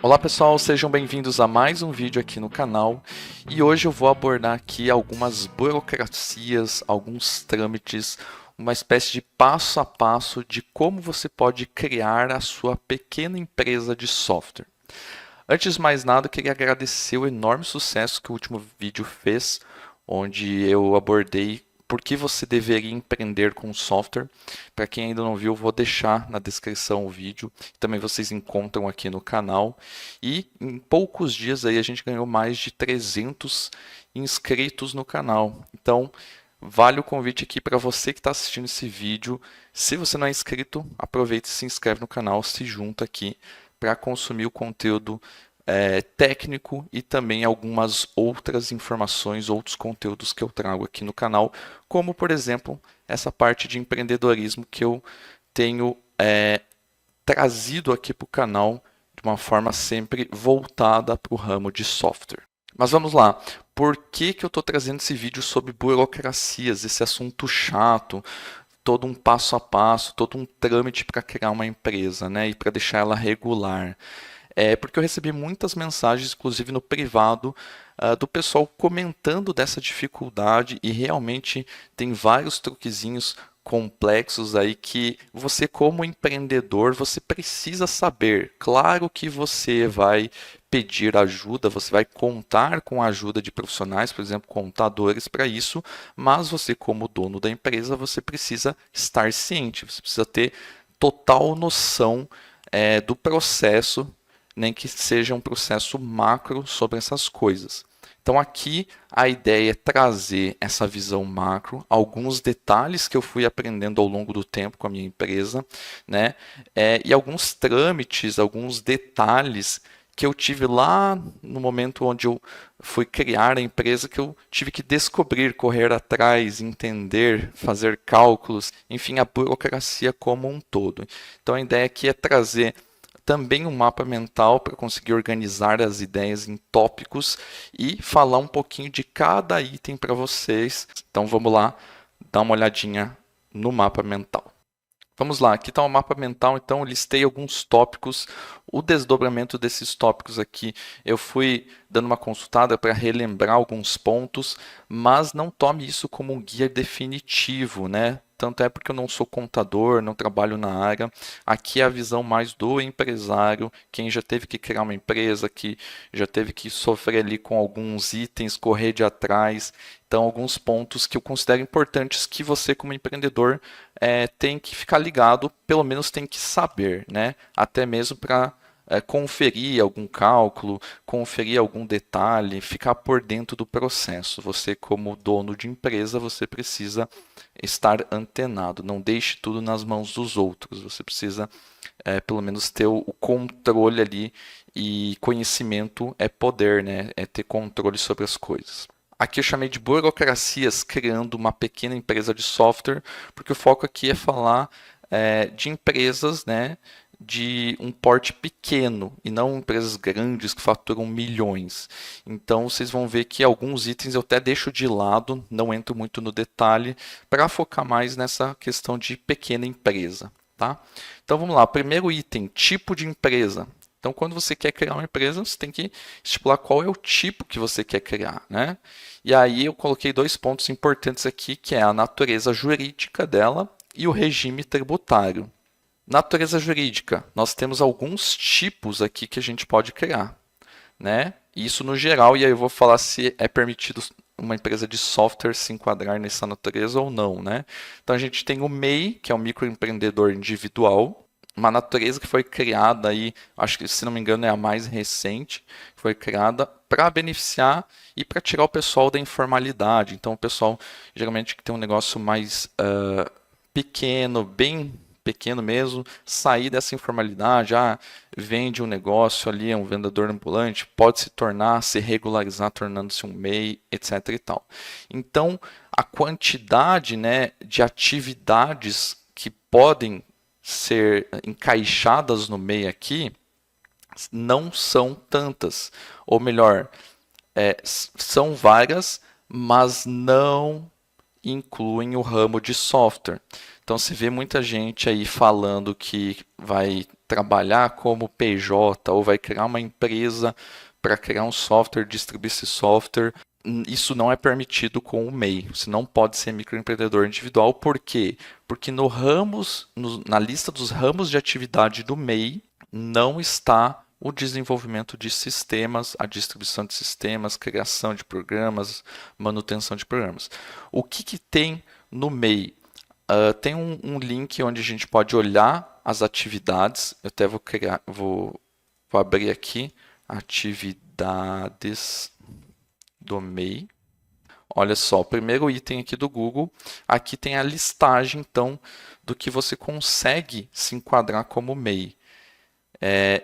Olá pessoal, sejam bem-vindos a mais um vídeo aqui no canal e hoje eu vou abordar aqui algumas burocracias, alguns trâmites, uma espécie de passo a passo de como você pode criar a sua pequena empresa de software. Antes de mais nada, eu queria agradecer o enorme sucesso que o último vídeo fez, onde eu abordei por que você deveria empreender com software. Para quem ainda não viu, eu vou deixar na descrição o vídeo. Também vocês encontram aqui no canal. E em poucos dias aí a gente ganhou mais de 300 inscritos no canal. Então, vale o convite aqui para você que está assistindo esse vídeo. Se você não é inscrito, aproveita e se inscreve no canal, se junta aqui para consumir o conteúdo técnico e também algumas outras informações, outros conteúdos que eu trago aqui no canal, como por exemplo essa parte de empreendedorismo que eu tenho trazido aqui para o canal de uma forma sempre voltada para o ramo de software. Mas vamos lá, por que eu estou trazendo esse vídeo sobre burocracias, esse assunto chato, todo um passo a passo, todo um trâmite para criar uma empresa, né, e para deixar ela regular? É porque eu recebi muitas mensagens, inclusive no privado, do pessoal comentando dessa dificuldade e realmente tem vários truquezinhos complexos aí que você como empreendedor você precisa saber. Claro que você vai pedir ajuda, você vai contar com a ajuda de profissionais, por exemplo, contadores para isso, mas você como dono da empresa você precisa estar ciente, você precisa ter total noção do processo, nem que seja um processo macro sobre essas coisas. Então aqui a ideia é trazer essa visão macro, alguns detalhes que eu fui aprendendo ao longo do tempo com a minha empresa, né? E alguns trâmites, alguns detalhes que eu tive lá no momento onde eu fui criar a empresa, que eu tive que descobrir, correr atrás, entender, fazer cálculos, enfim, a burocracia como um todo. Então a ideia aqui é trazer também um mapa mental para conseguir organizar as ideias em tópicos e falar um pouquinho de cada item para vocês. Então vamos lá, dar uma olhadinha no mapa mental. Vamos lá, aqui está o mapa mental, então eu listei alguns tópicos. O desdobramento desses tópicos aqui, eu fui dando uma consultada para relembrar alguns pontos, mas não tome isso como um guia definitivo, né? Tanto é porque eu não sou contador, não trabalho na área. Aqui é a visão mais do empresário, quem já teve que criar uma empresa, que já teve que sofrer ali com alguns itens, correr de atrás. Então, alguns pontos que eu considero importantes que você, como empreendedor, tem que ficar ligado, pelo menos tem que saber, né? Até mesmo para conferir algum cálculo, conferir algum detalhe, ficar por dentro do processo. Você, como dono de empresa, você precisa estar antenado. Não deixe tudo nas mãos dos outros. Você precisa, pelo menos, ter o controle ali. E conhecimento é poder, né? É ter controle sobre as coisas. Aqui eu chamei de burocracias criando uma pequena empresa de software, porque o foco aqui é falar de empresas, né, de um porte pequeno e não empresas grandes que faturam milhões. Então vocês vão ver que alguns itens eu até deixo de lado, não entro muito no detalhe, para focar mais nessa questão de pequena empresa. Tá? Então vamos lá, primeiro item, tipo de empresa. Então, quando você quer criar uma empresa, você tem que estipular qual é o tipo que você quer criar, né? E aí eu coloquei dois pontos importantes aqui, que é a natureza jurídica dela e o regime tributário. Natureza jurídica, nós temos alguns tipos aqui que a gente pode criar, né? Isso no geral, e aí eu vou falar se é permitido uma empresa de software se enquadrar nessa natureza ou não, né? Então a gente tem o MEI, que é o microempreendedor individual, uma natureza que foi criada aí, acho que se não me engano é a mais recente, foi criada para beneficiar e para tirar o pessoal da informalidade. Então o pessoal geralmente que tem um negócio mais pequeno, bem pequeno mesmo, sair dessa informalidade, vende um negócio ali, é um vendedor ambulante, pode se tornar, se regularizar, tornando-se um MEI, etc e tal. Então, a quantidade, né, de atividades que podem ser encaixadas no MEI aqui não são tantas, ou melhor, são várias, mas não incluem o ramo de software. Então, se vê muita gente aí falando que vai trabalhar como PJ ou vai criar uma empresa para criar um software, distribuir esse software. Isso não é permitido com o MEI. Você não pode ser microempreendedor individual. Por quê? Porque na lista dos ramos de atividade do MEI não está o desenvolvimento de sistemas, a distribuição de sistemas, criação de programas, manutenção de programas. O que tem no MEI? Tem um link onde a gente pode olhar as atividades. Eu até vou abrir aqui, atividades do MEI. Olha só, o primeiro item aqui do Google, aqui tem a listagem, então, do que você consegue se enquadrar como MEI.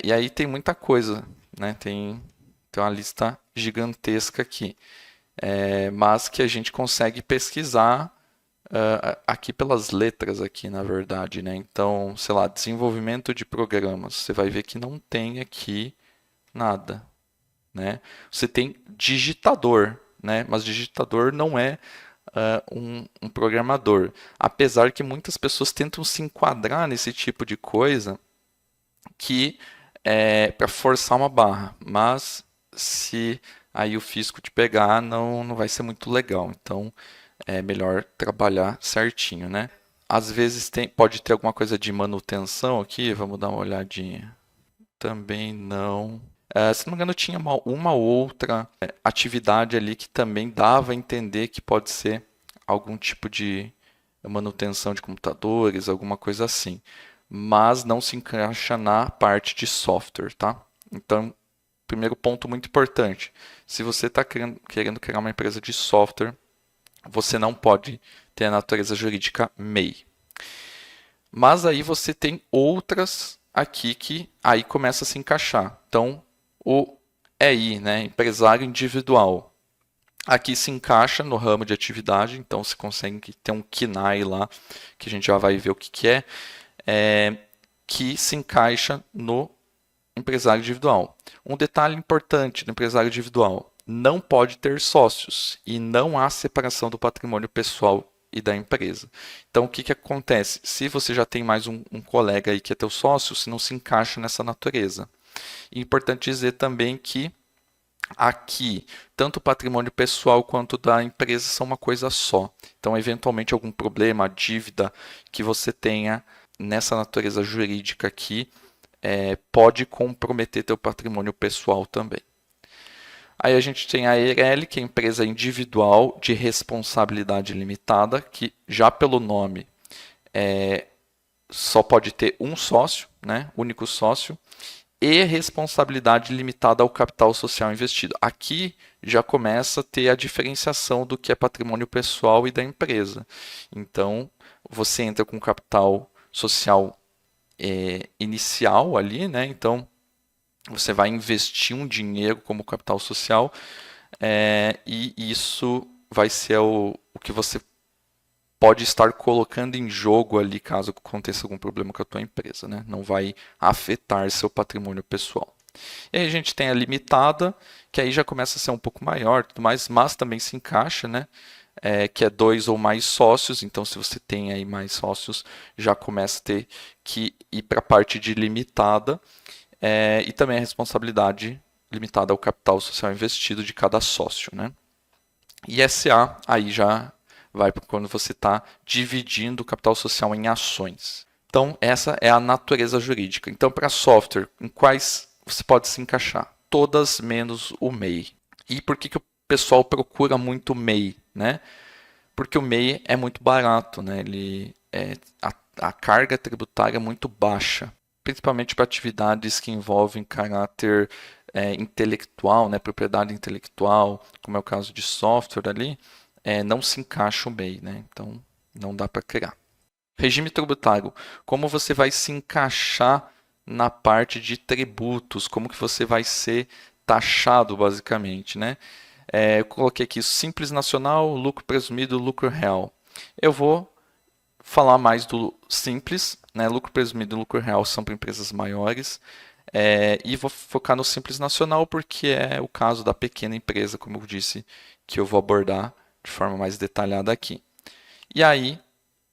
E aí tem muita coisa, né? Tem uma lista gigantesca aqui, mas que a gente consegue pesquisar aqui pelas letras aqui, na verdade, né? Então, sei lá, desenvolvimento de programas, você vai ver que não tem aqui nada, né? Você tem digitador, né? Mas digitador não é um programador. Apesar que muitas pessoas tentam se enquadrar nesse tipo de coisa que é para forçar uma barra, mas se aí o fisco te pegar, não vai ser muito legal. Então é melhor trabalhar certinho, né? Às vezes pode ter alguma coisa de manutenção aqui, vamos dar uma olhadinha. Também não. Se não me engano, tinha uma outra atividade ali que também dava a entender que pode ser algum tipo de manutenção de computadores, alguma coisa assim. Mas não se encaixa na parte de software, tá? Então, primeiro ponto muito importante. Se você está querendo criar uma empresa de software, você não pode ter a natureza jurídica MEI. Mas aí você tem outras aqui que aí começa a se encaixar. Então, o EI, né, empresário individual. Aqui se encaixa no ramo de atividade, então você consegue ter um KNAI lá, que a gente já vai ver o que é, que se encaixa no empresário individual. Um detalhe importante do empresário individual: não pode ter sócios e não há separação do patrimônio pessoal e da empresa. Então, o que acontece? Se você já tem mais um colega aí que é teu sócio, você não se encaixa nessa natureza. E é importante dizer também que aqui, tanto o patrimônio pessoal quanto da empresa são uma coisa só. Então, eventualmente, algum problema, dívida que você tenha nessa natureza jurídica aqui, pode comprometer teu patrimônio pessoal também. Aí a gente tem a EIRELI, que é a empresa individual de responsabilidade limitada, que já pelo nome só pode ter um sócio, né? Único sócio, e responsabilidade limitada ao capital social investido. Aqui já começa a ter a diferenciação do que é patrimônio pessoal e da empresa. Então, você entra com capital social inicial ali, né? Então, você vai investir um dinheiro como capital social e isso vai ser o que você pode estar colocando em jogo ali caso aconteça algum problema com a tua empresa, né? Não vai afetar seu patrimônio pessoal. E aí a gente tem a limitada, que aí já começa a ser um pouco maior, tudo mais, mas também se encaixa, né? Que é 2 ou mais sócios, então se você tem aí mais sócios, já começa a ter que ir para a parte de limitada, e também a responsabilidade limitada ao capital social investido de cada sócio, né? E SA aí já vai para quando você está dividindo o capital social em ações. Então, essa é a natureza jurídica. Então, para software, em quais você pode se encaixar? Todas menos o MEI. E por que o pessoal procura muito o MEI, né? Porque o MEI é muito barato, né? A carga tributária é muito baixa, principalmente para atividades que envolvem caráter intelectual, né? Propriedade intelectual, como é o caso de software ali, não se encaixa o MEI, né? Então não dá para criar. Regime tributário. Como você vai se encaixar na parte de tributos? Como que você vai ser taxado, basicamente, né? Eu coloquei aqui Simples Nacional, lucro presumido, lucro real. Eu vou falar mais do Simples, né? Lucro presumido e lucro real são para empresas maiores. E vou focar no Simples Nacional porque é o caso da pequena empresa, como eu disse, que eu vou abordar de forma mais detalhada aqui. E aí,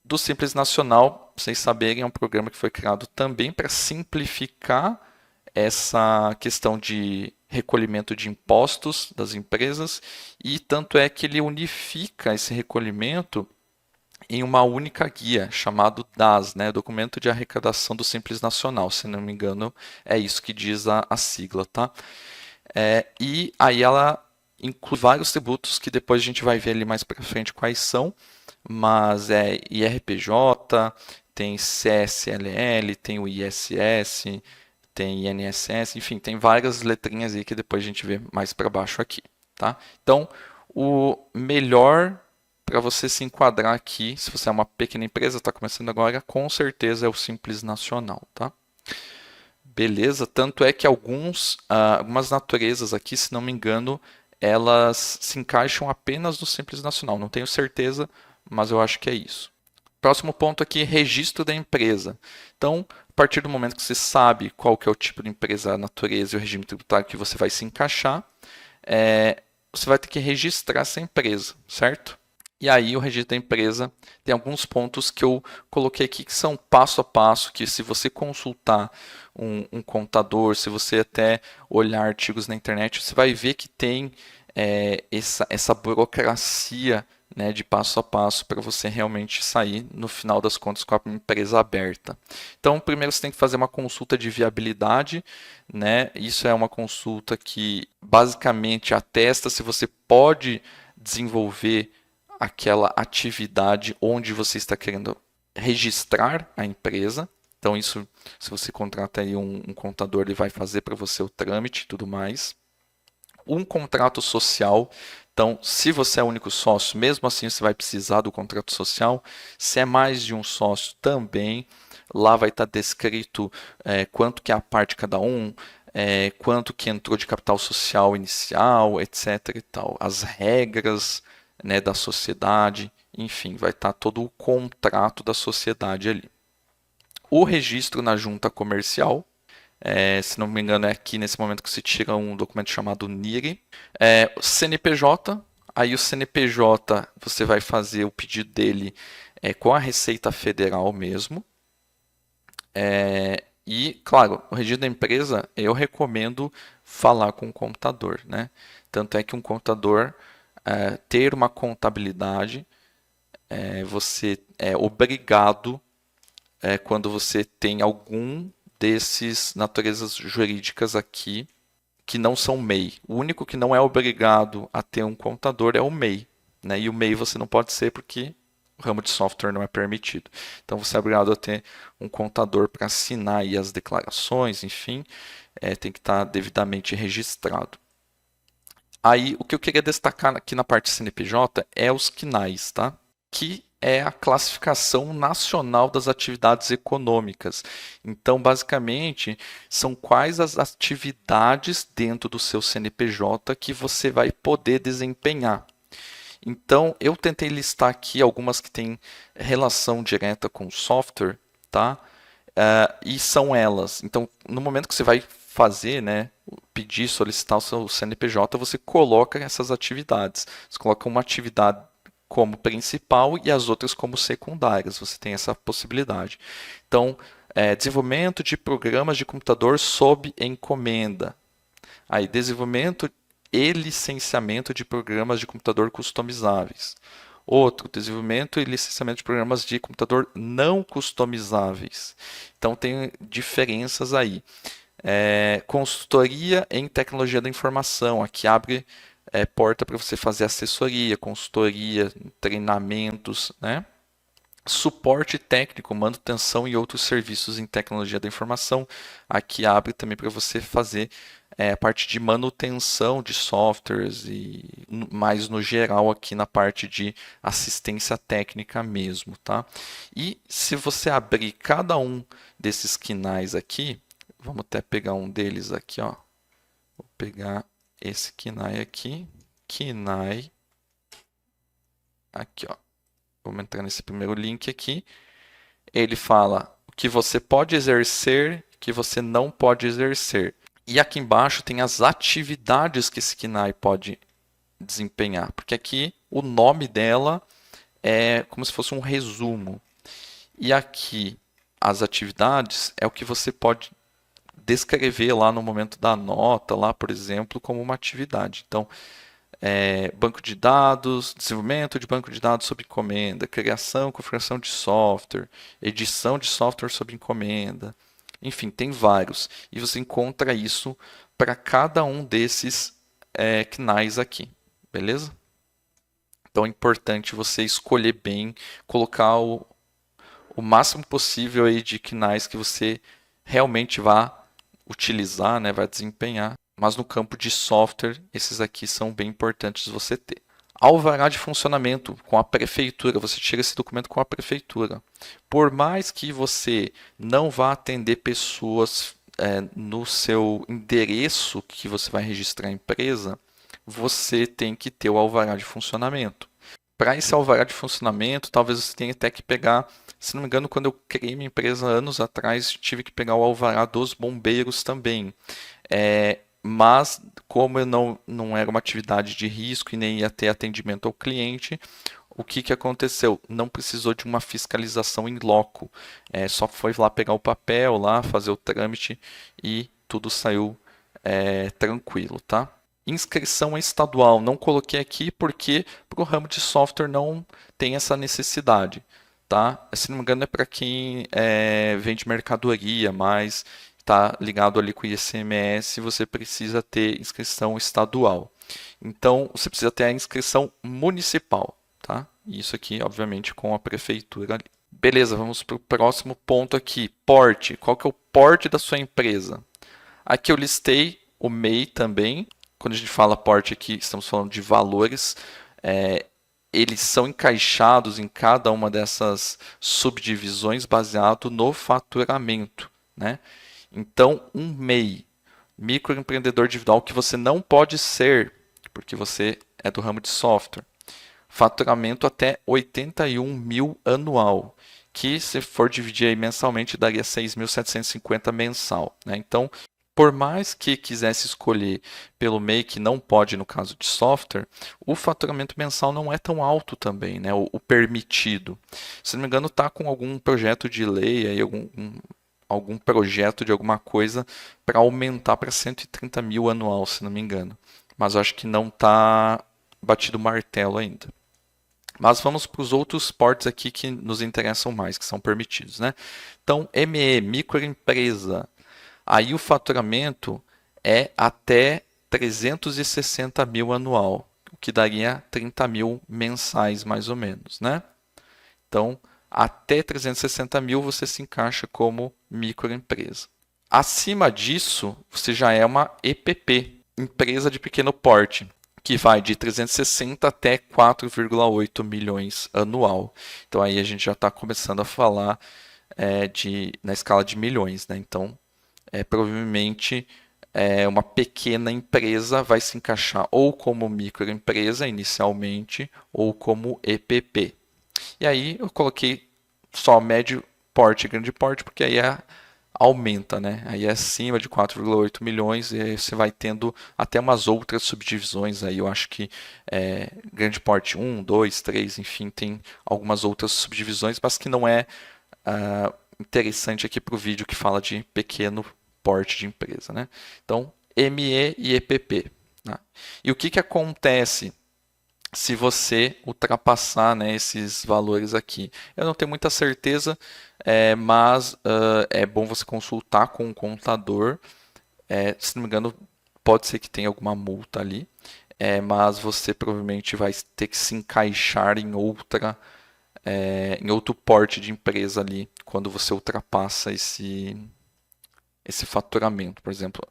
do Simples Nacional, vocês saberem, é um programa que foi criado também para simplificar essa questão de recolhimento de impostos das empresas, e tanto é que ele unifica esse recolhimento em uma única guia, chamado DAS, né, Documento de Arrecadação do Simples Nacional, se não me engano, é isso que diz a sigla, tá? E aí ela inclui vários tributos que depois a gente vai ver ali mais para frente quais são, mas é IRPJ, tem CSLL, tem o ISS, tem INSS, enfim, tem várias letrinhas aí que depois a gente vê mais para baixo aqui, tá? Então, o melhor para você se enquadrar aqui, se você é uma pequena empresa, está começando agora, com certeza é o Simples Nacional, tá? Beleza, tanto é que algumas naturezas aqui, se não me engano, elas se encaixam apenas no Simples Nacional. Não tenho certeza, mas eu acho que é isso. Próximo ponto aqui, registro da empresa. Então, a partir do momento que você sabe qual que é o tipo de empresa, a natureza e o regime tributário que você vai se encaixar, você vai ter que registrar essa empresa, certo? E aí o registro da empresa tem alguns pontos que eu coloquei aqui que são passo a passo, que se você consultar um contador, se você até olhar artigos na internet, você vai ver que tem essa burocracia, né, de passo a passo para você realmente sair, no final das contas, com a empresa aberta. Então, primeiro você tem que fazer uma consulta de viabilidade, né? Isso é uma consulta que basicamente atesta se você pode desenvolver aquela atividade onde você está querendo registrar a empresa. Então, isso, se você contrata aí um contador, ele vai fazer para você o trâmite e tudo mais. Um contrato social. Então, se você é o único sócio, mesmo assim você vai precisar do contrato social. Se é mais de um sócio também, lá vai estar descrito quanto que é a parte de cada um, quanto que entrou de capital social inicial, etc. e tal. As regras, né, da sociedade, enfim, vai estar todo o contrato da sociedade ali. O registro na junta comercial, se não me engano, é aqui nesse momento que se tira um documento chamado NIRI. O CNPJ, aí o CNPJ você vai fazer o pedido dele com a Receita Federal mesmo. E, claro, o registro da empresa eu recomendo falar com o contador, né? Tanto é que um contador ter uma contabilidade, você é obrigado, quando você tem algum desses naturezas jurídicas aqui que não são MEI. O único que não é obrigado a ter um contador é o MEI, né? E o MEI você não pode ser porque o ramo de software não é permitido. Então você é obrigado a ter um contador para assinar aí as declarações, enfim, tem que estar devidamente registrado. Aí, o que eu queria destacar aqui na parte CNPJ é os CNAEs, tá? Que é a classificação nacional das atividades econômicas. Então, basicamente, são quais as atividades dentro do seu CNPJ que você vai poder desempenhar. Então, eu tentei listar aqui algumas que têm relação direta com o software, tá? E são elas. Então, no momento que você vai fazer, né, pedir, solicitar o seu CNPJ, você coloca essas atividades. Você coloca uma atividade como principal e as outras como secundárias. Você tem essa possibilidade. Então, desenvolvimento de programas de computador sob encomenda. Aí, desenvolvimento e licenciamento de programas de computador customizáveis. Outro, desenvolvimento e licenciamento de programas de computador não customizáveis. Então, tem diferenças aí. Consultoria em tecnologia da informação. Aqui abre porta para você fazer assessoria, consultoria, treinamentos, né? Suporte técnico, manutenção e outros serviços em tecnologia da informação. Aqui abre também para você fazer a parte de manutenção de softwares e mais no geral aqui na parte de assistência técnica mesmo, tá? E se você abrir cada um desses quinais aqui, vamos até pegar um deles aqui, ó. Vou pegar esse KNAI aqui, KNAI, aqui, ó. Vamos entrar nesse primeiro link aqui. Ele fala o que você pode exercer, o que você não pode exercer. E aqui embaixo tem as atividades que esse KNAI pode desempenhar, porque aqui o nome dela é como se fosse um resumo. E aqui, as atividades é o que você pode descrever lá no momento da nota, lá, por exemplo, como uma atividade. Então, banco de dados, desenvolvimento de banco de dados sob encomenda, criação, configuração de software, edição de software sob encomenda. Enfim, tem vários. E você encontra isso para cada um desses CNAEs aqui, beleza? Então é importante você escolher bem, colocar o máximo possível aí de KNAIs que você realmente vá utilizar, né, vai desempenhar. Mas no campo de software, esses aqui são bem importantes você ter. Alvará de funcionamento com a prefeitura, você tira esse documento com a prefeitura. Por mais que você não vá atender pessoas no seu endereço que você vai registrar a empresa, você tem que ter o alvará de funcionamento. Para esse alvará de funcionamento, talvez você tenha até que pegar, se não me engano, quando eu criei minha empresa anos atrás, tive que pegar o alvará dos bombeiros também. Mas, como eu não era uma atividade de risco e nem ia ter atendimento ao cliente, o que aconteceu? Não precisou de uma fiscalização em loco. Só foi lá pegar o papel, lá fazer o trâmite e tudo saiu tranquilo, tá? Inscrição estadual, não coloquei aqui porque para o ramo de software não tem essa necessidade, tá? Se não me engano é para quem vende mercadoria, mas está ligado ali com o ICMS, você precisa ter inscrição estadual. Então, você precisa ter a inscrição municipal, tá? Isso aqui, obviamente, com a prefeitura ali. Beleza, vamos para o próximo ponto aqui, porte. Qual que é o porte da sua empresa? Aqui eu listei o MEI também. Quando a gente fala porte aqui, estamos falando de valores. Eles são encaixados em cada uma dessas subdivisões baseado no faturamento, né? Então, um MEI, microempreendedor individual, que você não pode ser, porque você é do ramo de software. Faturamento até 81 mil anual, que se for dividir aí mensalmente daria 6.750 mensal, né? Então, por mais que quisesse escolher pelo MEI, que não pode no caso de software, o faturamento mensal não é tão alto também, né? O permitido. Se não me engano, está com algum projeto de lei, aí, algum projeto de alguma coisa para aumentar para 130 mil anual, se não me engano. Mas eu acho que não está batido o martelo ainda. Mas vamos para os outros portes aqui que nos interessam mais, que são permitidos, né? Então, ME, microempresa. Aí o faturamento é até 360 mil anual, o que daria 30 mil mensais, mais ou menos, né? Então, até 360 mil você se encaixa como microempresa. Acima disso, você já é uma EPP, empresa de pequeno porte, que vai de 360 até 4,8 milhões anual. Então aí a gente já está começando a falar na escala de milhões, né? Então, provavelmente uma pequena empresa vai se encaixar ou como microempresa inicialmente ou como EPP. E aí eu coloquei só médio porte e grande porte, porque aí aumenta, né? Aí é acima de 4,8 milhões e aí você vai tendo até umas outras subdivisões aí. Eu acho que grande porte 1, 2, 3, enfim, tem algumas outras subdivisões, mas que não é interessante aqui para o vídeo que fala de pequeno porte de empresa, né? Então, ME e EPP. Né? E o que acontece se você ultrapassar, né, esses valores aqui? Eu não tenho muita certeza, mas é bom você consultar com o contador. Se não me engano, pode ser que tenha alguma multa ali, mas você provavelmente vai ter que se encaixar em outro porte de empresa ali quando você ultrapassa esse faturamento. Por exemplo,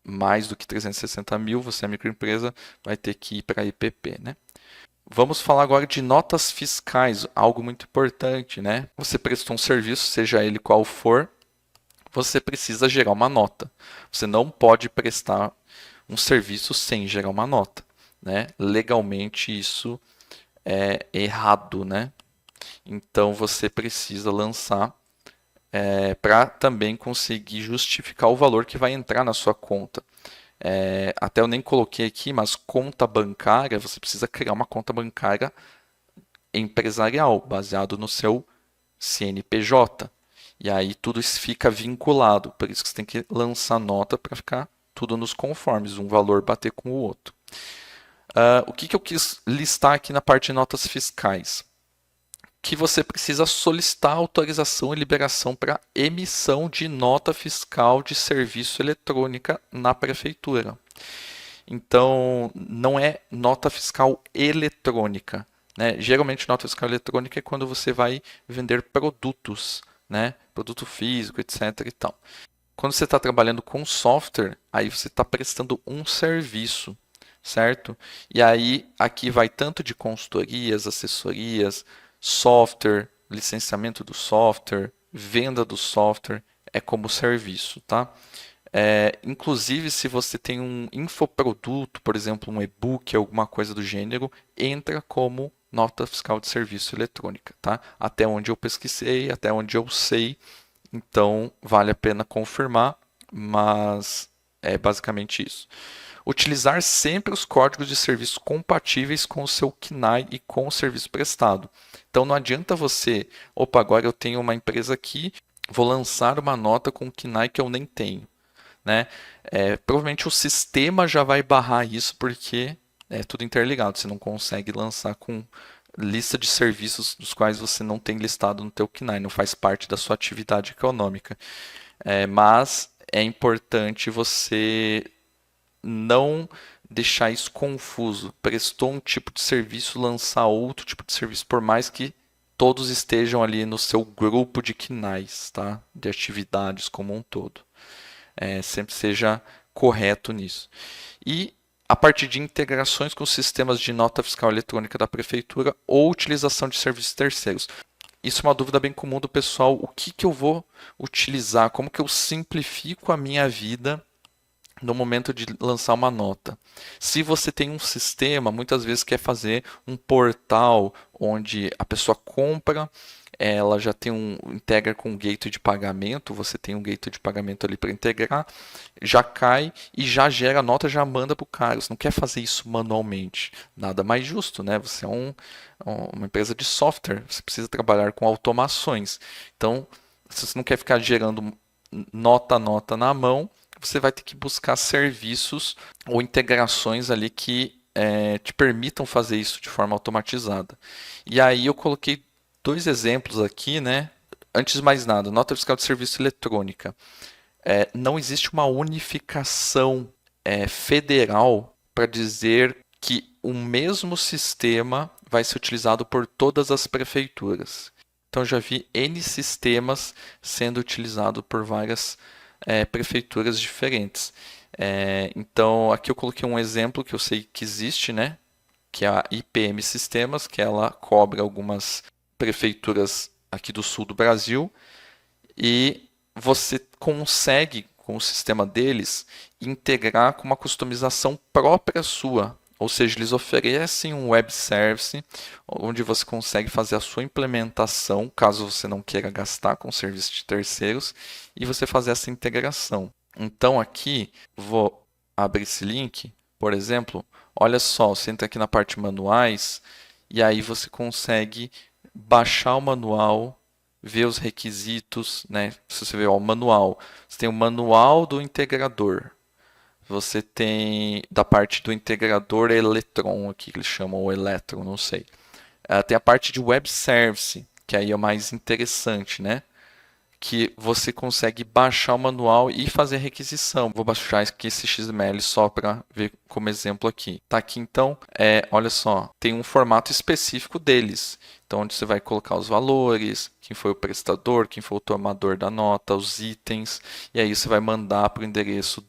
mais do que 360 mil, você é microempresa, vai ter que ir para a IPP, né? Vamos falar agora de notas fiscais, algo muito importante, né? Você prestou um serviço, seja ele qual for, você precisa gerar uma nota. Você não pode prestar um serviço sem gerar uma nota, né? Legalmente isso é errado, né? Então você precisa lançar para também conseguir justificar o valor que vai entrar na sua conta. Até eu nem coloquei aqui, mas conta bancária, você precisa criar uma conta bancária empresarial, baseado no seu CNPJ. E aí tudo isso fica vinculado, por isso que você tem que lançar nota para ficar tudo nos conformes, um valor bater com o outro. O que eu quis listar aqui na parte de notas fiscais? Que você precisa solicitar autorização e liberação para emissão de nota fiscal de serviço eletrônica na prefeitura. Então, não é nota fiscal eletrônica, né? Geralmente, nota fiscal eletrônica é quando você vai vender produtos, né? Produto físico, etc. e tal. Quando você está trabalhando com software, aí você está prestando um serviço, certo? E aí, aqui vai tanto de consultorias, assessorias, software, licenciamento do software, venda do software, é como serviço, tá? Inclusive, se você tem um infoproduto, por exemplo, um e-book, alguma coisa do gênero, entra como nota fiscal de serviço eletrônica, tá? Até onde eu pesquisei, até onde eu sei, então vale a pena confirmar, mas é basicamente isso. Utilizar sempre os códigos de serviço compatíveis com o seu KNAI e com o serviço prestado. Então não adianta você, opa, agora eu tenho uma empresa aqui, vou lançar uma nota com o KNAI que eu nem tenho, né? Provavelmente o sistema já vai barrar isso porque é tudo interligado. Você não consegue lançar com lista de serviços dos quais você não tem listado no teu KNAI, não faz parte da sua atividade econômica. Mas é importante você não deixar isso confuso. Prestou um tipo de serviço, lançar outro tipo de serviço, por mais que todos estejam ali no seu grupo de KNAIs, tá? De atividades como um todo. Sempre seja correto nisso. E a partir de integrações com sistemas de nota fiscal eletrônica da prefeitura ou utilização de serviços terceiros. Isso é uma dúvida bem comum do pessoal. O que eu vou utilizar? Como que eu simplifico a minha vida no momento de lançar uma nota? Se você tem um sistema, muitas vezes quer fazer um portal onde a pessoa compra, ela já tem integra com um gateway de pagamento, você tem um gateway de pagamento ali para integrar, já cai e já gera a nota, já manda para o cara. Você não quer fazer isso manualmente. Nada mais justo, né? Você é uma empresa de software, você precisa trabalhar com automações. Então, se você não quer ficar gerando nota a nota na mão, você vai ter que buscar serviços ou integrações ali que te permitam fazer isso de forma automatizada. E aí eu coloquei 2 exemplos aqui, né? Antes de mais nada, nota fiscal de serviço eletrônica. Não existe uma unificação federal para dizer que o mesmo sistema vai ser utilizado por todas as prefeituras. Então já vi N sistemas sendo utilizados por várias prefeituras diferentes. Então aqui eu coloquei um exemplo que eu sei que existe, né? Que é a IPM Sistemas, que ela cobre algumas prefeituras aqui do sul do Brasil, e você consegue, com o sistema deles, integrar com uma customização própria sua. Ou seja, eles oferecem um web service onde você consegue fazer a sua implementação, caso você não queira gastar com serviços de terceiros, e você fazer essa integração. Então aqui, vou abrir esse link, por exemplo, olha só, você entra aqui na parte manuais, e aí você consegue baixar o manual, ver os requisitos, né? Se você ver o manual, você tem o manual do integrador. Você tem da parte do integrador Electron aqui, que eles chamam o Electron, não sei. Tem a parte de web service, que aí é mais interessante, né? Que você consegue baixar o manual e fazer a requisição. Vou baixar aqui esse XML só para ver como exemplo aqui. Tá aqui então, olha só, tem um formato específico deles. Então, onde você vai colocar os valores, quem foi o prestador, quem foi o tomador da nota, os itens, e aí você vai mandar para o endereço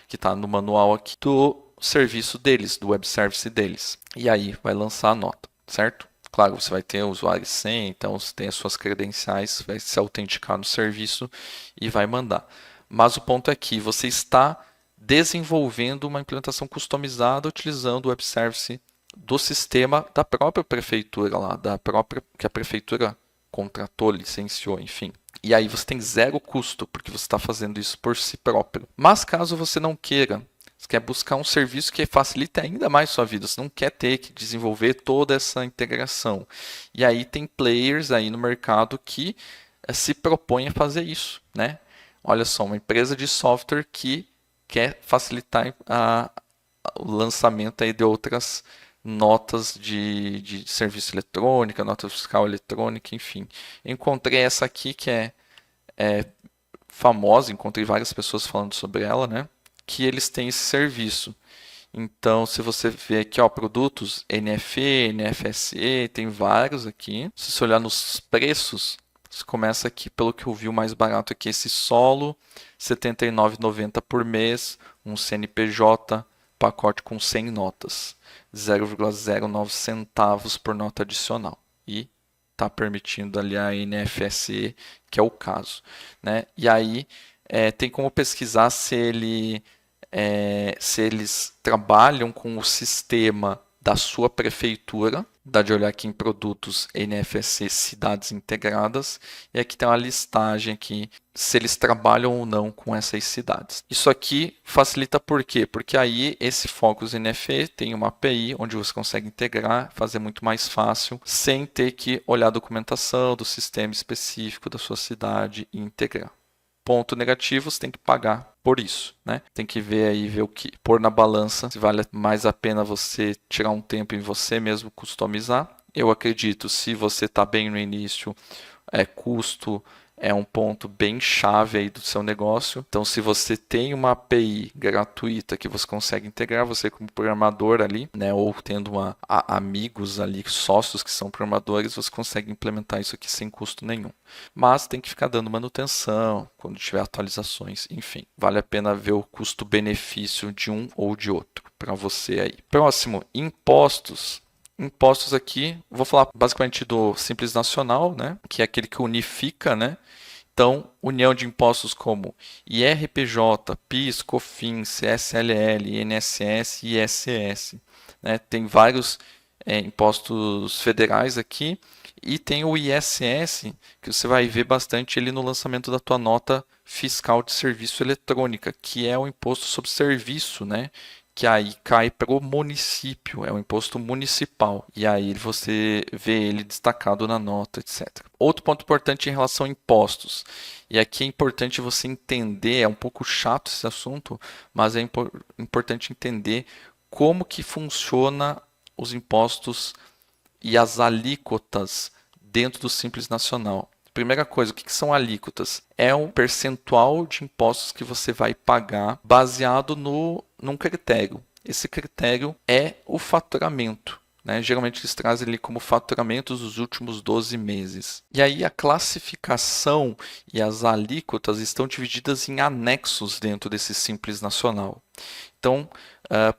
que está no manual aqui do serviço deles, do web service deles. E aí vai lançar a nota, certo? Claro, você vai ter o usuário e senha, então você tem as suas credenciais, vai se autenticar no serviço e vai mandar. Mas o ponto é que você está desenvolvendo uma implementação customizada utilizando o web service do sistema da própria prefeitura lá, que a prefeitura contratou, licenciou, enfim. E aí você tem zero custo, porque você está fazendo isso por si próprio. Mas caso você não queira Você quer buscar um serviço que facilite ainda mais sua vida. Você não quer ter que desenvolver toda essa integração. E aí tem players aí no mercado que se propõem a fazer isso, né? Olha só, uma empresa de software que quer facilitar o lançamento aí de outras notas de serviço eletrônica, nota fiscal eletrônica, enfim. Encontrei essa aqui que é famosa, encontrei várias pessoas falando sobre ela, né? Que eles têm esse serviço. Então, se você ver aqui, ó, produtos NFE, NFSE, tem vários aqui. Se você olhar nos preços, você começa aqui, pelo que eu vi, o mais barato aqui, esse solo, R$ 79,90 por mês, um CNPJ, pacote com 100 notas, 0,09 centavos por nota adicional. E está permitindo ali a NFSE, que é o caso, né? E aí tem como pesquisar se eles trabalham com o sistema da sua prefeitura. Dá de olhar aqui em produtos NFSE cidades integradas. E aqui tem uma listagem aqui se eles trabalham ou não com essas cidades. Isso aqui facilita por quê? Porque aí esse Focus NFE tem uma API onde você consegue integrar, fazer muito mais fácil, sem ter que olhar a documentação do sistema específico da sua cidade e integrar. Ponto negativo, você tem que pagar por isso, né? Tem que ver aí, ver o que pôr na balança, se vale mais a pena você tirar um tempo em você mesmo customizar. Eu acredito, se você está bem no início, custo é um ponto bem chave aí do seu negócio. Então, se você tem uma API gratuita que você consegue integrar, você como programador ali, né, ou tendo amigos ali, sócios que são programadores, você consegue implementar isso aqui sem custo nenhum. Mas tem que ficar dando manutenção, quando tiver atualizações, enfim. Vale a pena ver o custo-benefício de um ou de outro para você aí. Próximo, impostos. Impostos aqui, vou falar basicamente do Simples Nacional, né, que é aquele que unifica, né? Então, união de impostos como IRPJ, PIS, COFINS, CSLL, INSS e ISS. Né? Tem vários impostos federais aqui e tem o ISS, que você vai ver bastante ele no lançamento da tua nota fiscal de serviço eletrônica, que é o imposto sobre serviço, né? Que aí cai para o município, é um imposto municipal, e aí você vê ele destacado na nota, etc. Outro ponto importante em relação a impostos, e aqui é importante você entender, é um pouco chato esse assunto, mas é importante entender como que funciona os impostos e as alíquotas dentro do Simples Nacional. Primeira coisa, o que são alíquotas? É um percentual de impostos que você vai pagar baseado num critério. Esse critério é o faturamento. Né? Geralmente eles trazem ele como faturamento dos últimos 12 meses. E aí a classificação e as alíquotas estão divididas em anexos dentro desse Simples Nacional. Então,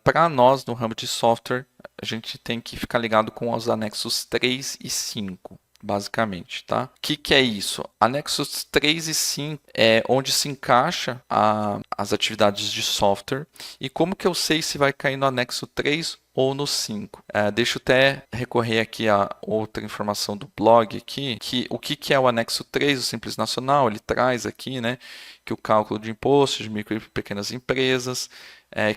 para nós no ramo de software, a gente tem que ficar ligado com os anexos 3 e 5. Basicamente, tá? O que é isso? Anexos 3 e 5 é onde se encaixa as atividades de software. E como que eu sei se vai cair no anexo 3 ou no 5? Deixa eu até recorrer aqui a outra informação do blog aqui, que o que é o anexo 3 do Simples Nacional? Ele traz aqui, né, que o cálculo de impostos de micro e pequenas empresas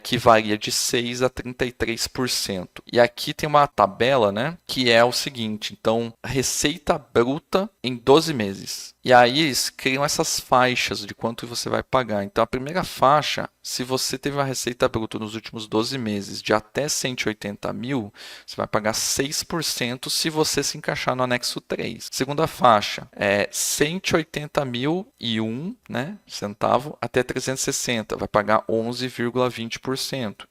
que varia de 6% a 33%. E aqui tem uma tabela, né, que é o seguinte, então, receita bruta em 12 meses. E aí eles criam essas faixas de quanto você vai pagar. Então, a primeira faixa, se você teve uma receita bruta nos últimos 12 meses de até 180 mil, você vai pagar 6% se você se encaixar no anexo 3. Segunda faixa, 180.001, né, centavo, até 360, vai pagar 11,20%.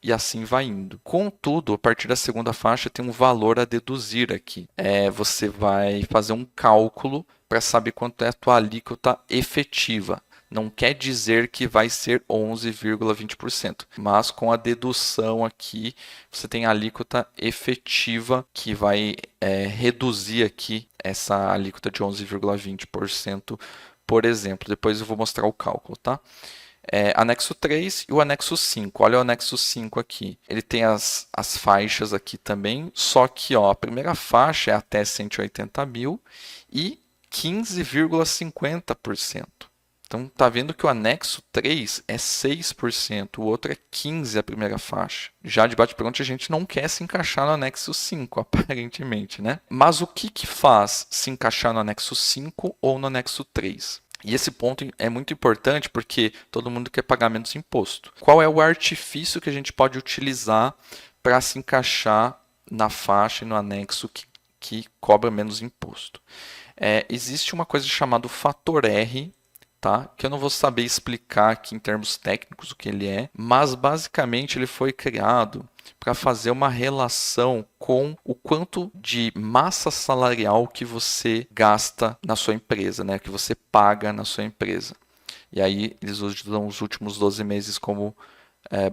E assim vai indo. Contudo, a partir da segunda faixa tem um valor a deduzir aqui. Você vai fazer um cálculo para saber quanto é a tua alíquota efetiva. Não quer dizer que vai ser 11,20%, mas com a dedução aqui, você tem a alíquota efetiva que vai reduzir aqui essa alíquota de 11,20%, por exemplo. Depois eu vou mostrar o cálculo, tá? Anexo 3 e o anexo 5. Olha o anexo 5 aqui. Ele tem as faixas aqui também, só que a primeira faixa é até 180 mil e 15,50%. Então, tá vendo que o anexo 3 é 6%, o outro é 15% a primeira faixa. Já de bate-pronto, a gente não quer se encaixar no anexo 5, aparentemente, né? Mas o que que faz se encaixar no anexo 5 ou no anexo 3? E esse ponto é muito importante porque todo mundo quer pagar menos imposto. Qual é o artifício que a gente pode utilizar para se encaixar na faixa e no anexo que cobra menos imposto? Existe uma coisa chamada fator R, tá? Que eu não vou saber explicar aqui em termos técnicos o que ele é, mas basicamente ele foi criado para fazer uma relação com o quanto de massa salarial que você gasta na sua empresa, né? Que você paga na sua empresa. E aí eles usam os últimos 12 meses como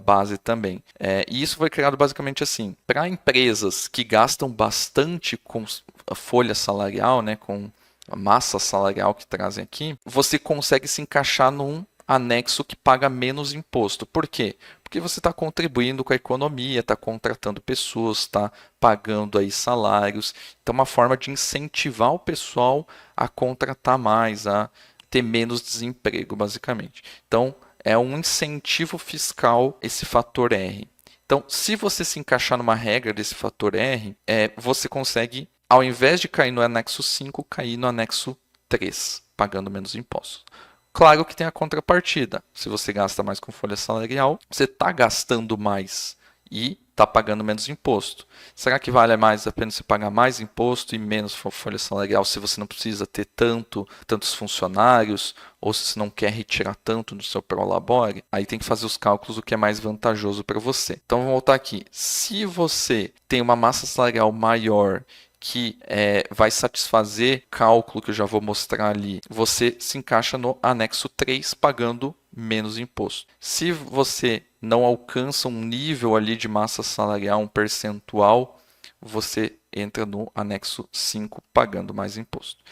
base também. E isso foi criado basicamente assim, para empresas que gastam bastante com a folha salarial, né, com a massa salarial que trazem aqui, você consegue se encaixar num anexo que paga menos imposto. Por quê? Porque você está contribuindo com a economia, está contratando pessoas, está pagando aí salários. Então, é uma forma de incentivar o pessoal a contratar mais, a ter menos desemprego, basicamente. Então, é um incentivo fiscal esse fator R. Então, se você se encaixar numa regra desse fator R, você consegue, ao invés de cair no anexo 5, cair no anexo 3, pagando menos impostos. Claro que tem a contrapartida. Se você gasta mais com folha salarial, você está gastando mais e está pagando menos imposto. Será que vale mais a pena você pagar mais imposto e menos folha salarial se você não precisa ter tantos funcionários ou se você não quer retirar tanto do seu prolabore? Aí tem que fazer os cálculos do que é mais vantajoso para você. Então vamos voltar aqui. Se você tem uma massa salarial maior que vai satisfazer cálculo que eu já vou mostrar ali, você se encaixa no anexo 3 pagando menos imposto. Se você não alcança um nível ali de massa salarial, um percentual, você entra no anexo 5 pagando mais imposto.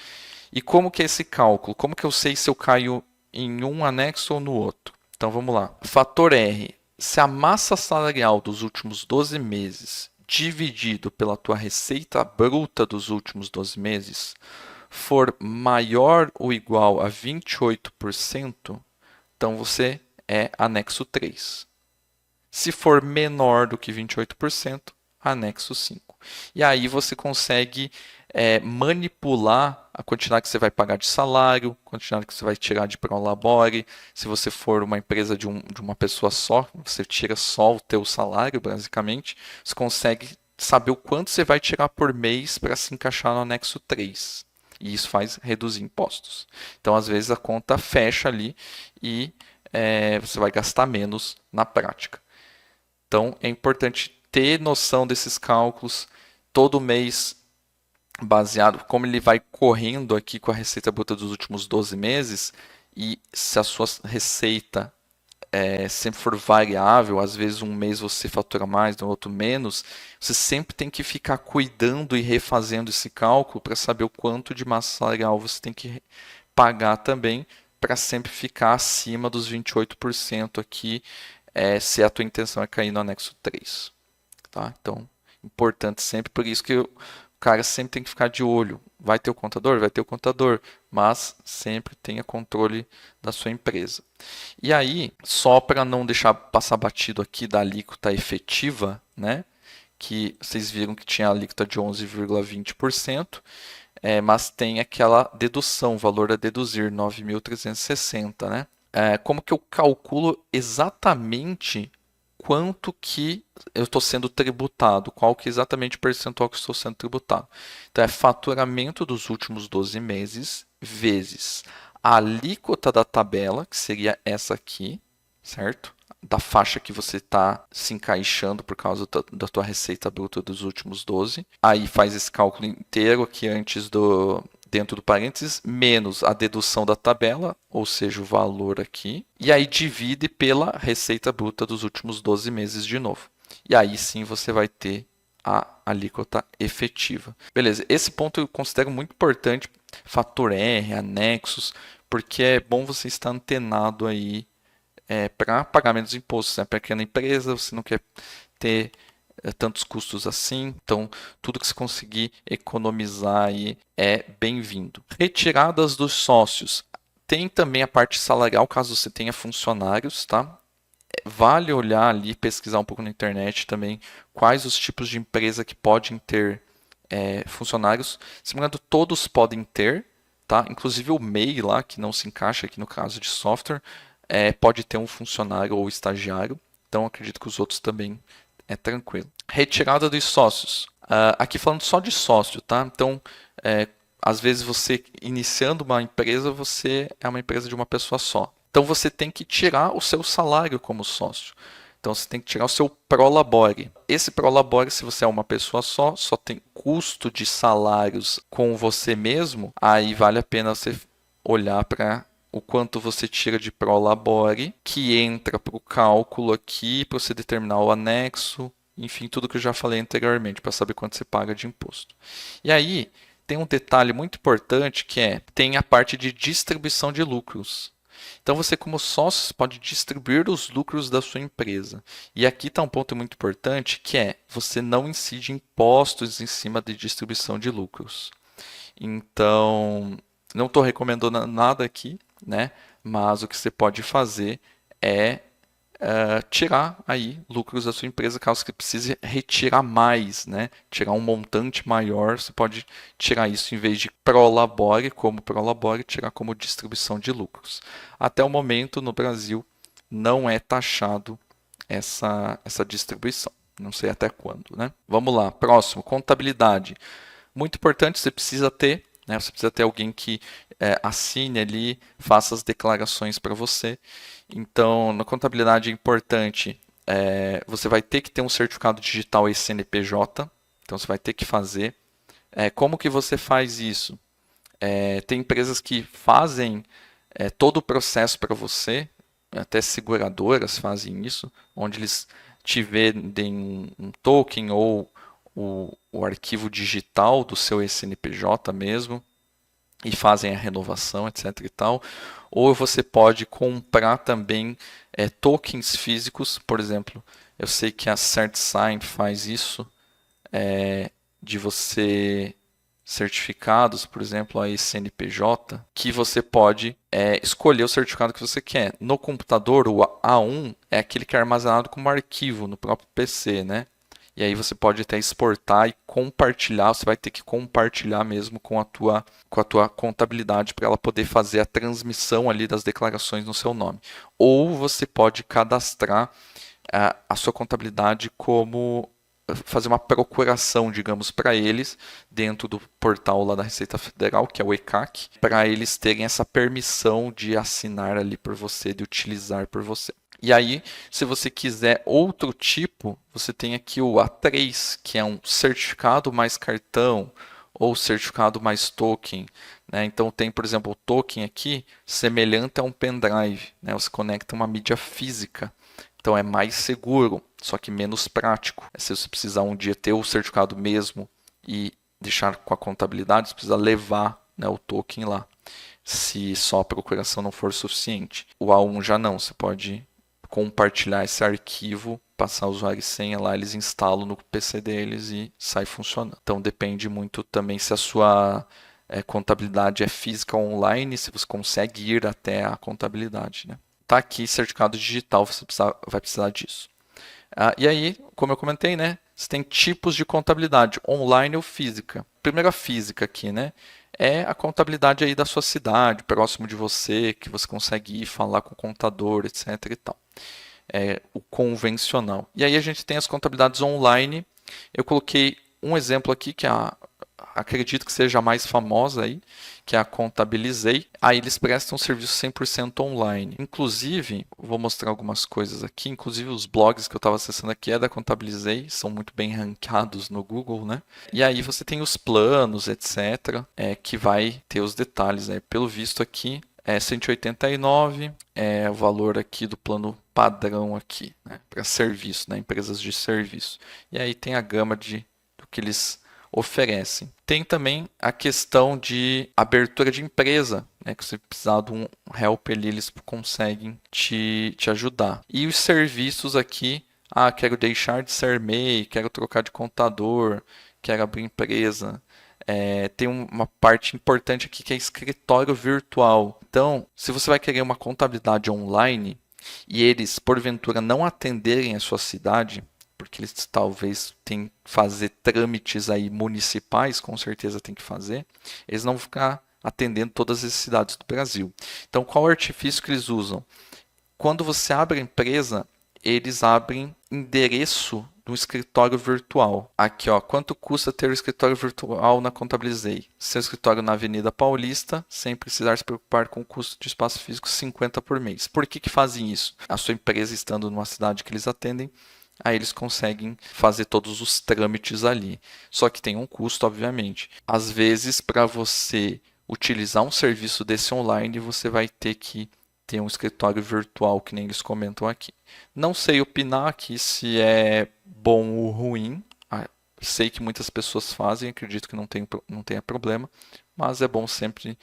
E como que é esse cálculo? Como que eu sei se eu caio em um anexo ou no outro? Então vamos lá. Fator R. Se a massa salarial dos últimos 12 meses dividido pela tua receita bruta dos últimos 12 meses for maior ou igual a 28%, então você é anexo 3. Se for menor do que 28%, anexo 5. E aí você consegue manipular a quantidade que você vai pagar de salário, a quantidade que você vai tirar de prolabore. Se você for uma empresa de uma pessoa só, você tira só o teu salário, basicamente. Você consegue saber o quanto você vai tirar por mês para se encaixar no anexo 3. E isso faz reduzir impostos. Então, às vezes, a conta fecha ali e você vai gastar menos na prática. Então, é importante ter noção desses cálculos todo mês, baseado como ele vai correndo aqui com a receita bruta dos últimos 12 meses, e se a sua receita sempre for variável, às vezes um mês você fatura mais, no outro menos, você sempre tem que ficar cuidando e refazendo esse cálculo para saber o quanto de massa salarial você tem que pagar também, para sempre ficar acima dos 28% aqui, se a tua intenção é cair no anexo 3. Tá? Então, importante sempre, por isso que o cara sempre tem que ficar de olho. Vai ter o contador? Vai ter o contador, mas sempre tenha controle da sua empresa. E aí, só para não deixar passar batido aqui da alíquota efetiva, né? Que vocês viram que tinha a alíquota de 11,20%, mas tem aquela dedução, valor a deduzir, 9.360, né? Como que eu calculo exatamente quanto que eu estou sendo tributado, qual que é exatamente o percentual que eu estou sendo tributado. Então, é faturamento dos últimos 12 meses vezes a alíquota da tabela, que seria essa aqui, certo? Da faixa que você está se encaixando por causa da tua receita bruta dos últimos 12. Aí faz esse cálculo inteiro aqui dentro do parênteses, menos a dedução da tabela, ou seja, o valor aqui, e aí divide pela receita bruta dos últimos 12 meses de novo. E aí sim você vai ter a alíquota efetiva. Beleza, esse ponto eu considero muito importante, fator R, anexos, porque é bom você estar antenado aí para pagar menos impostos. É pequena empresa, você não quer ter tantos custos assim. Então, tudo que você conseguir economizar aí é bem-vindo. Retiradas dos sócios. Tem também a parte salarial, caso você tenha funcionários, tá? Vale olhar ali, pesquisar um pouco na internet também quais os tipos de empresa que podem ter funcionários. Se não me engano, todos podem ter, tá? Inclusive o MEI lá, que não se encaixa aqui no caso de software, pode ter um funcionário ou estagiário. Então acredito que os outros também é tranquilo. Retirada dos sócios. Aqui falando só de sócio, tá? Então, às vezes você iniciando uma empresa, você é uma empresa de uma pessoa só. Então você tem que tirar o seu salário como sócio. Então você tem que tirar o seu prolabore. Esse prolabore, se você é uma pessoa só tem custo de salários com você mesmo, aí vale a pena você olhar para o quanto você tira de prolabore, que entra para o cálculo aqui, para você determinar o anexo, enfim, tudo que eu já falei anteriormente, para saber quanto você paga de imposto. E aí, tem um detalhe muito importante que tem a parte de distribuição de lucros. Então você como sócio pode distribuir os lucros da sua empresa. E aqui está um ponto muito importante que você não incide impostos em cima de distribuição de lucros. Então, não estou recomendando nada aqui, né? Mas o que você pode fazer é tirar aí lucros da sua empresa, caso você precise retirar mais, né? Tirar um montante maior, você pode tirar isso em vez de prolabore, como prolabore, tirar como distribuição de lucros. Até o momento, no Brasil, não é taxado essa distribuição. Não sei até quando, né? Vamos lá, próximo, contabilidade. Muito importante, você precisa ter, né? Você precisa ter alguém que assine ali, faça as declarações para você. Então, na contabilidade é importante, você vai ter que ter um certificado digital e CNPJ. Então, você vai ter que fazer. Como que você faz isso? Tem empresas que fazem todo o processo para você, até seguradoras fazem isso, onde eles te vendem um token ou o arquivo digital do seu CNPJ mesmo e fazem a renovação, etc. e tal. Ou você pode comprar também tokens físicos, por exemplo. Eu sei que a CertSign faz isso, de você certificados, por exemplo, a CNPJ, que você pode escolher o certificado que você quer. No computador, o A1 é aquele que é armazenado como arquivo no próprio PC, né? E aí você pode até exportar e compartilhar, você vai ter que compartilhar mesmo com a tua contabilidade para ela poder fazer a transmissão ali das declarações no seu nome. Ou você pode cadastrar a sua contabilidade como fazer uma procuração, digamos, para eles dentro do portal lá da Receita Federal, que é o ECAC, para eles terem essa permissão de assinar ali por você, de utilizar por você. E aí, se você quiser outro tipo, você tem aqui o A3, que é um certificado mais cartão ou certificado mais token. Né? Então tem, por exemplo, o token aqui, semelhante a um pendrive. Né? Você conecta uma mídia física. Então é mais seguro, só que menos prático. Se você precisar um dia ter o certificado mesmo e deixar com a contabilidade, você precisa levar, né, o token lá. Se só a procuração não for suficiente. O A1 já não, você pode compartilhar esse arquivo, passar usuário e senha lá, eles instalam no PC deles e sai funcionando. Então depende muito também se a sua contabilidade é física ou online, se você consegue ir até a contabilidade. Né? Tá aqui certificado digital, você vai precisar disso. E aí, como eu comentei, né, você tem tipos de contabilidade, online ou física. Primeiro a física aqui, né? É a contabilidade aí da sua cidade, próximo de você, que você consegue ir falar com o contador, etc. e tal. O convencional. E aí a gente tem as contabilidades online. Eu coloquei um exemplo aqui que acredito que seja a mais famosa aí, que é a Contabilizei. Aí eles prestam serviço 100% online. Inclusive, vou mostrar algumas coisas aqui, inclusive os blogs que eu estava acessando aqui é da Contabilizei, são muito bem ranqueados no Google, né? E aí você tem os planos, etc, que vai ter os detalhes, né? Pelo visto aqui, 189 é o valor aqui do plano padrão aqui, né? Para serviço, né? Empresas de serviço. E aí tem a gama do que eles oferecem. Tem também a questão de abertura de empresa, né, que você precisar de um help ali, eles conseguem te ajudar. E os serviços aqui, quero deixar de ser MEI, quero trocar de contador, quero abrir empresa. tem uma parte importante aqui que é escritório virtual. Então, se você vai querer uma contabilidade online e eles, porventura, não atenderem a sua cidade, porque eles talvez tenham que fazer trâmites aí municipais, com certeza tem que fazer, eles não vão ficar atendendo todas as cidades do Brasil. Então, qual é o artifício que eles usam? Quando você abre a empresa, eles abrem endereço do escritório virtual. Aqui, ó, quanto custa ter o escritório virtual na Contabilizei? Seu escritório na Avenida Paulista, sem precisar se preocupar com o custo de espaço físico, 50 por mês. Por que fazem isso? A sua empresa estando numa cidade que eles atendem, aí eles conseguem fazer todos os trâmites ali. Só que tem um custo, obviamente. Às vezes, para você utilizar um serviço desse online, você vai ter que ter um escritório virtual, que nem eles comentam aqui. Não sei opinar aqui se é bom ou ruim. Sei que muitas pessoas fazem, acredito que não tenha problema, mas é bom sempre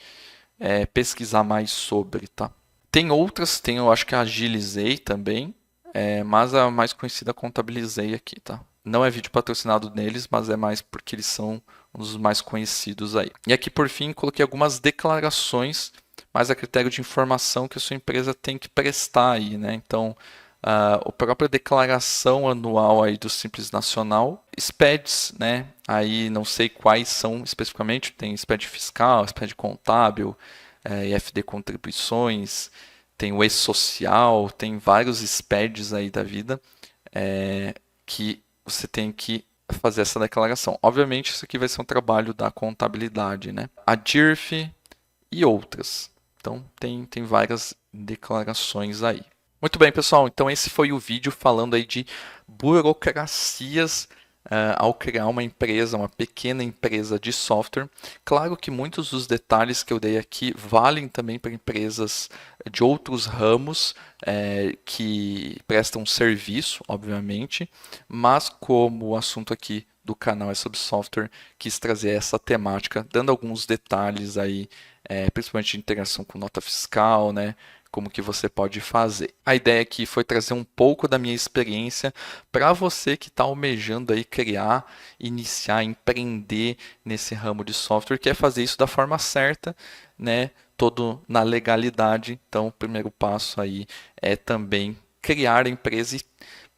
pesquisar mais sobre, tá? Tem outras, eu acho que a Agilizei também, mas a mais conhecida é a Contabilizei aqui, tá? Não é vídeo patrocinado neles, mas é mais porque eles são um dos mais conhecidos aí. E aqui, por fim, coloquei algumas declarações, mas a critério de informação que a sua empresa tem que prestar aí, né? Então, a própria declaração anual aí do Simples Nacional, SPEDs, né? Aí não sei quais são especificamente, tem SPED fiscal, SPED contábil, IFD contribuições, tem o E-Social, tem vários SPEDs aí da vida que você tem que fazer essa declaração. Obviamente, isso aqui vai ser um trabalho da contabilidade, né? A DIRF e outras. Então, tem várias declarações aí. Muito bem, pessoal. Então, esse foi o vídeo falando aí de burocracias ao criar uma empresa, uma pequena empresa de software. Claro que muitos dos detalhes que eu dei aqui valem também para empresas de outros ramos que prestam serviço, obviamente, mas como o assunto aqui do canal é sobre software, quis trazer essa temática, dando alguns detalhes aí, principalmente de integração com nota fiscal, né? Como que você pode fazer. A ideia aqui foi trazer um pouco da minha experiência para você que está almejando aí criar, iniciar, empreender nesse ramo de software, quer fazer isso da forma certa, né? Todo na legalidade. Então, o primeiro passo aí é também criar a empresa e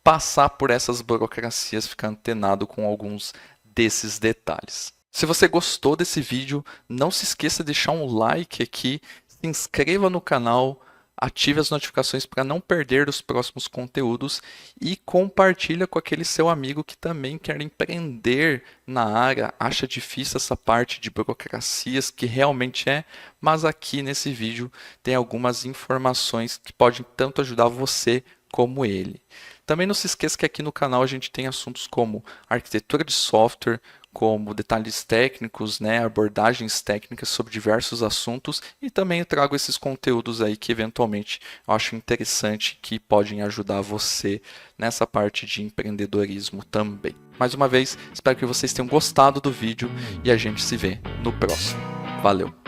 passar por essas burocracias, ficar antenado com alguns desses detalhes. Se você gostou desse vídeo, não se esqueça de deixar um like aqui, se inscreva no canal, ative as notificações para não perder os próximos conteúdos e compartilha com aquele seu amigo que também quer empreender na área, acha difícil essa parte de burocracias, que realmente é, mas aqui nesse vídeo tem algumas informações que podem tanto ajudar você como ele. Também não se esqueça que aqui no canal a gente tem assuntos como arquitetura de software, como detalhes técnicos, né, abordagens técnicas sobre diversos assuntos, e também eu trago esses conteúdos aí que eventualmente eu acho interessante, que podem ajudar você nessa parte de empreendedorismo também. Mais uma vez, espero que vocês tenham gostado do vídeo e a gente se vê no próximo. Valeu!